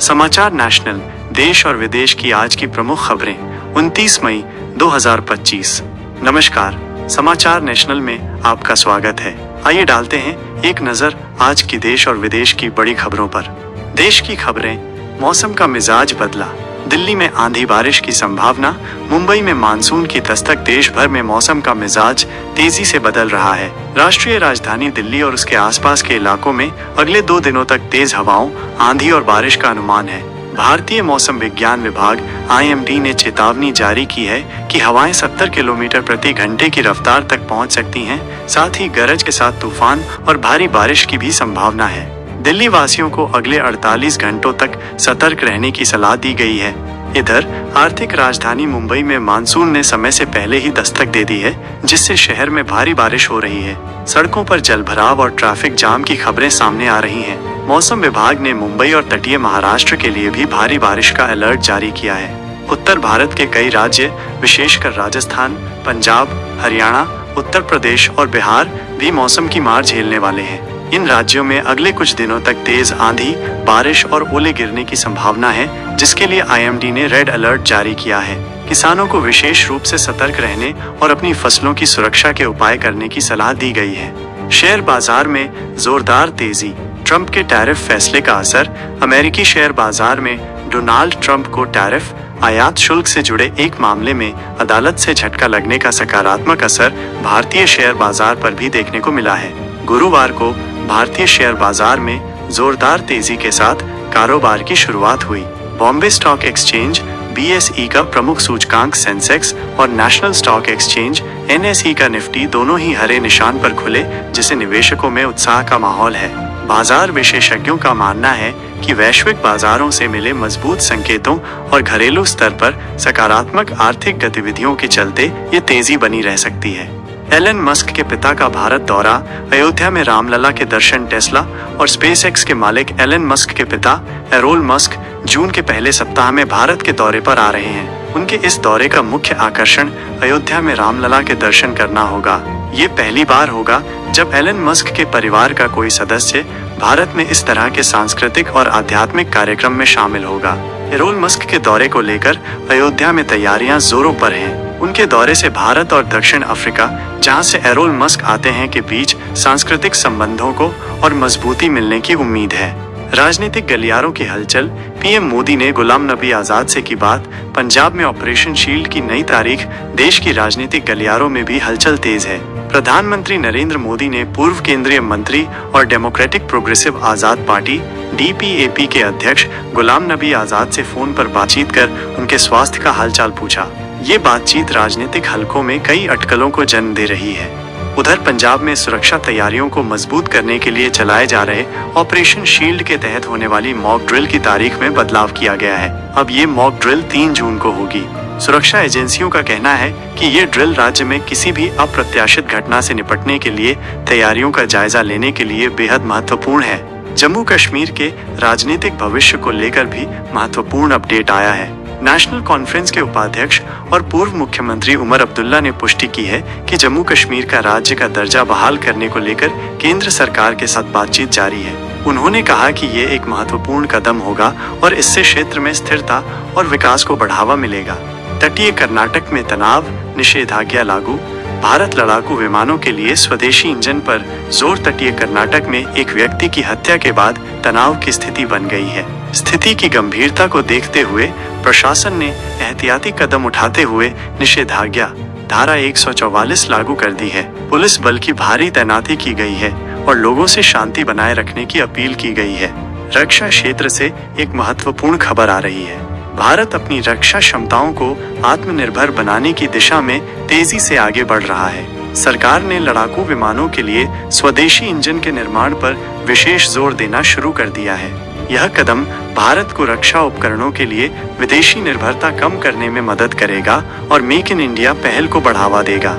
समाचार नेशनल, देश और विदेश की आज की प्रमुख खबरें 29 मई 2025। नमस्कार, समाचार नेशनल में आपका स्वागत है। आइए डालते हैं एक नजर आज की देश और विदेश की बड़ी खबरों पर। देश की खबरें। मौसम का मिजाज बदला, दिल्ली में आंधी बारिश की संभावना। मुंबई में मानसून की दस्तक, देश भर में मौसम का मिजाज तेजी से बदल रहा है। राष्ट्रीय राजधानी दिल्ली और उसके आसपास के इलाकों में अगले 2 दिनों तक तेज हवाओं, आंधी और बारिश का अनुमान है। भारतीय मौसम विज्ञान विभाग IMD ने चेतावनी जारी की है कि हवाएं 70 किलोमीटर प्रति घंटे की रफ्तार तक पहुंच सकती हैं। साथ ही गरज के साथ तूफान और भारी बारिश की भी संभावना है। दिल्ली वासियों को अगले 48 घंटों तक सतर्क रहने की सलाह दी गई है। इधर आर्थिक राजधानी मुंबई में मानसून ने समय से पहले ही दस्तक दे दी है, जिससे शहर में भारी बारिश हो रही है। सड़कों पर जलभराव और ट्रैफिक जाम की खबरें सामने आ रही हैं। मौसम विभाग ने मुंबई और तटीय महाराष्ट्र के लिए भी भारी बारिश का अलर्ट जारी किया है। उत्तर भारत के कई राज्य, विशेषकर राजस्थान, पंजाब, हरियाणा, उत्तर प्रदेश और बिहार भी मौसम की मार झेलने वाले हैं। इन राज्यों में अगले कुछ दिनों तक तेज आंधी, बारिश और ओले गिरने की संभावना है, जिसके लिए IMD ने रेड अलर्ट जारी किया है। किसानों को विशेष रूप से सतर्क रहने और अपनी फसलों की सुरक्षा के उपाय करने की सलाह दी गई है। शेयर बाजार में जोरदार तेजी, ट्रंप के टैरिफ फैसले का असर। अमेरिकी शेयर बाजार में डोनाल्ड ट्रंप को टैरिफ आयात शुल्क से जुड़े एक मामले में अदालत से झटका लगने का सकारात्मक असर भारतीय शेयर बाजार पर भी देखने को मिला है। गुरुवार को भारतीय शेयर बाजार में जोरदार तेजी के साथ कारोबार की शुरुआत हुई। बॉम्बे स्टॉक एक्सचेंज BSE का प्रमुख सूचकांक सेंसेक्स और नेशनल स्टॉक एक्सचेंज NSE का निफ्टी दोनों ही हरे निशान पर खुले, जिससे निवेशकों में उत्साह का माहौल है। बाजार विशेषज्ञों का मानना है कि वैश्विक बाजारों से मिले मजबूत संकेतों और घरेलू स्तर पर सकारात्मक आर्थिक गतिविधियों के चलते ये तेजी बनी रह सकती है। एलन मस्क के पिता का भारत दौरा, अयोध्या में रामलला के दर्शन। टेस्ला और SpaceX के मालिक एलन मस्क के पिता एरोल मस्क जून के पहले सप्ताह में भारत के दौरे पर आ रहे हैं। उनके इस दौरे का मुख्य आकर्षण अयोध्या में रामलला के दर्शन करना होगा। ये पहली बार होगा जब एलन मस्क के परिवार का कोई सदस्य भारत में इस तरह के सांस्कृतिक और आध्यात्मिक कार्यक्रम में शामिल होगा। एरोल मस्क के दौरे को लेकर अयोध्या में तैयारियां जोरों पर हैं। उनके दौरे से भारत और दक्षिण अफ्रीका, जहां से एरोल मस्क आते हैं, के बीच सांस्कृतिक संबंधों को और मजबूती मिलने की उम्मीद है। राजनीतिक गलियारों की हलचल। PM मोदी ने गुलाम नबी आजाद से की बात। पंजाब में ऑपरेशन शील्ड की नई तारीख। देश की राजनीतिक गलियारों में भी हलचल तेज है। प्रधानमंत्री नरेंद्र मोदी ने पूर्व केंद्रीय मंत्री और डेमोक्रेटिक प्रोग्रेसिव आजाद पार्टी DPAP के अध्यक्ष गुलाम नबी आजाद से फोन पर बातचीत कर उनके स्वास्थ्य का हालचाल पूछा। ये बातचीत राजनीतिक हलकों में कई अटकलों को जन्म दे रही है। उधर पंजाब में सुरक्षा तैयारियों को मजबूत करने के लिए चलाए जा रहे ऑपरेशन शील्ड के तहत होने वाली मॉक ड्रिल की तारीख में बदलाव किया गया है। अब ये मॉक ड्रिल 3 जून को होगी। सुरक्षा एजेंसियों का कहना है कि ये ड्रिल राज्य में किसी भी अप्रत्याशित घटना से निपटने के लिए तैयारियों का जायजा लेने के लिए बेहद महत्वपूर्ण है। जम्मू कश्मीर के राजनीतिक भविष्य को लेकर भी महत्वपूर्ण अपडेट आया है। नेशनल कॉन्फ्रेंस के उपाध्यक्ष और पूर्व मुख्यमंत्री उमर अब्दुल्ला ने पुष्टि की है कि जम्मू कश्मीर का राज्य का दर्जा बहाल करने को लेकर केंद्र सरकार के साथ बातचीत जारी है। उन्होंने कहा कि ये एक महत्वपूर्ण कदम होगा और इससे क्षेत्र में स्थिरता और विकास को बढ़ावा मिलेगा। तटीय कर्नाटक में तनाव, निषेधाज्ञा लागू। भारत लड़ाकू विमानों के लिए स्वदेशी इंजन पर जोर। तटीय कर्नाटक में एक व्यक्ति की हत्या के बाद तनाव की स्थिति बन गई है। स्थिति की गंभीरता को देखते हुए प्रशासन ने एहतियाती कदम उठाते हुए निषेधाज्ञा धारा 144 लागू कर दी है। पुलिस बल की भारी तैनाती की गई है और लोगों से शांति बनाए रखने की अपील की गई है। रक्षा क्षेत्र से एक महत्वपूर्ण खबर आ रही है। भारत अपनी रक्षा क्षमताओं को आत्मनिर्भर बनाने की दिशा में तेजी से आगे बढ़ रहा है। सरकार ने लड़ाकू विमानों के लिए स्वदेशी इंजन के निर्माण पर विशेष जोर देना शुरू कर दिया है। यह कदम भारत को रक्षा उपकरणों के लिए विदेशी निर्भरता कम करने में मदद करेगा और मेक इन इंडिया पहल को बढ़ावा देगा।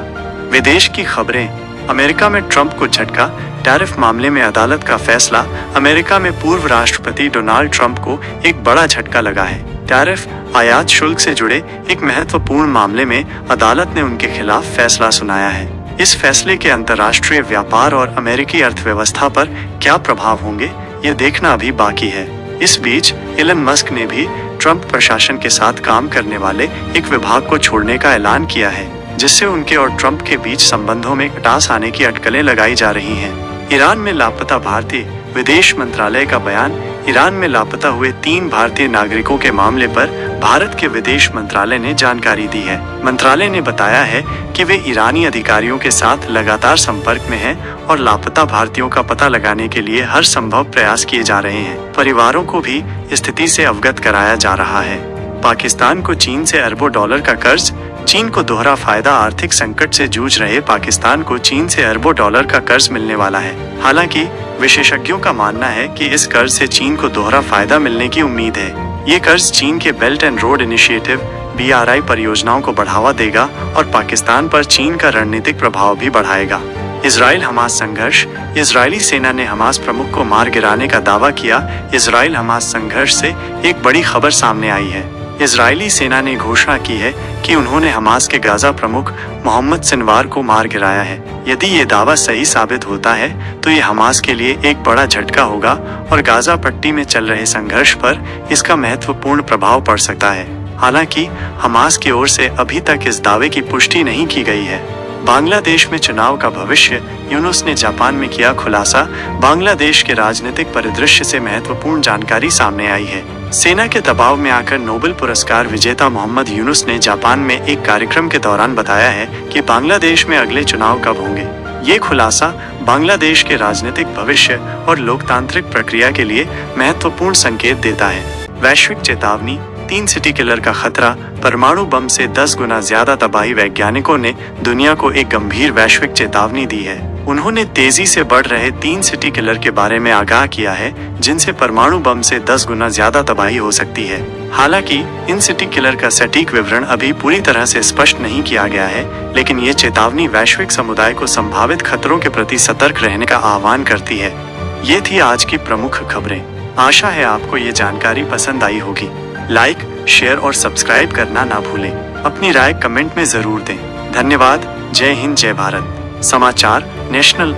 विदेश की खबरें। अमेरिका में ट्रंप को झटका, टैरिफ मामले में अदालत का फैसला। अमेरिका में पूर्व राष्ट्रपति डोनाल्ड ट्रंप को एक बड़ा झटका लगा है। टैरिफ आयात शुल्क से जुड़े एक महत्वपूर्ण मामले में अदालत ने उनके खिलाफ फैसला सुनाया है। इस फैसले के अंतर्राष्ट्रीय व्यापार और अमेरिकी अर्थव्यवस्था पर क्या प्रभाव होंगे, ये देखना अभी बाकी है। इस बीच एलन मस्क ने भी ट्रंप प्रशासन के साथ काम करने वाले एक विभाग को छोड़ने का ऐलान किया है, जिससे उनके और ट्रंप के बीच संबंधों में खटास आने की अटकलें लगाई जा रही हैं। ईरान में लापता भारतीय विदेश मंत्रालय का बयान। ईरान में लापता हुए 3 भारतीय नागरिकों के मामले पर भारत के विदेश मंत्रालय ने जानकारी दी है। मंत्रालय ने बताया है कि वे ईरानी अधिकारियों के साथ लगातार संपर्क में हैं और लापता भारतीयों का पता लगाने के लिए हर संभव प्रयास किए जा रहे हैं। परिवारों को भी स्थिति से अवगत कराया जा रहा है। पाकिस्तान को चीन से अरबों डॉलर का कर्ज। चीन को दोहरा फायदा। आर्थिक संकट से जूझ रहे पाकिस्तान को चीन से अरबों डॉलर का कर्ज मिलने वाला है। हालांकि विशेषज्ञों का मानना है कि इस कर्ज से चीन को दोहरा फायदा मिलने की उम्मीद है। ये कर्ज चीन के belt and road initiative BRI परियोजनाओं को बढ़ावा देगा और पाकिस्तान पर चीन का रणनीतिक प्रभाव भी बढ़ाएगा। इजराइल हमास संघर्ष। इजरायली सेना ने हमास प्रमुख को मार गिराने का दावा किया। इजराइल हमास संघर्ष से एक बड़ी खबर सामने आई है। इजरायली सेना ने घोषणा की है कि उन्होंने हमास के गाजा प्रमुख मोहम्मद सिनवार को मार गिराया है। यदि ये दावा सही साबित होता है तो ये हमास के लिए एक बड़ा झटका होगा और गाजा पट्टी में चल रहे संघर्ष पर इसका महत्वपूर्ण प्रभाव पड़ सकता है। हालांकि हमास की ओर से अभी तक इस दावे की पुष्टि नहीं की गई है। बांग्लादेश में चुनाव का भविष्य। यूनुस ने जापान में किया खुलासा। बांग्लादेश के राजनीतिक परिदृश्य से महत्वपूर्ण जानकारी सामने आई है। सेना के दबाव में आकर नोबेल पुरस्कार विजेता मोहम्मद यूनुस ने जापान में एक कार्यक्रम के दौरान बताया है कि बांग्लादेश में अगले चुनाव कब होंगे। ये खुलासा बांग्लादेश के राजनीतिक भविष्य और लोकतांत्रिक प्रक्रिया के लिए महत्वपूर्ण संकेत देता है। वैश्विक चेतावनी। 3 सिटी किलर का खतरा। परमाणु बम से 10 गुना ज्यादा तबाही। वैज्ञानिकों ने दुनिया को एक गंभीर वैश्विक चेतावनी दी है। उन्होंने तेजी से बढ़ रहे 3 सिटी किलर के बारे में आगाह किया है, जिनसे परमाणु बम से 10 गुना ज्यादा तबाही हो सकती है। हालांकि इन सिटी किलर का सटीक विवरण अभी पूरी तरह से स्पष्ट नहीं किया गया है, लेकिन ये चेतावनी वैश्विक समुदाय को संभावित खतरों के प्रति सतर्क रहने का आह्वान करती है। ये थी आज की प्रमुख खबरें। आशा है आपको ये जानकारी पसंद आई होगी। लाइक, शेयर और सब्सक्राइब करना ना भूलें। अपनी राय कमेंट में जरूर दें। धन्यवाद। जय हिंद, जय भारत। समाचार नेशनल।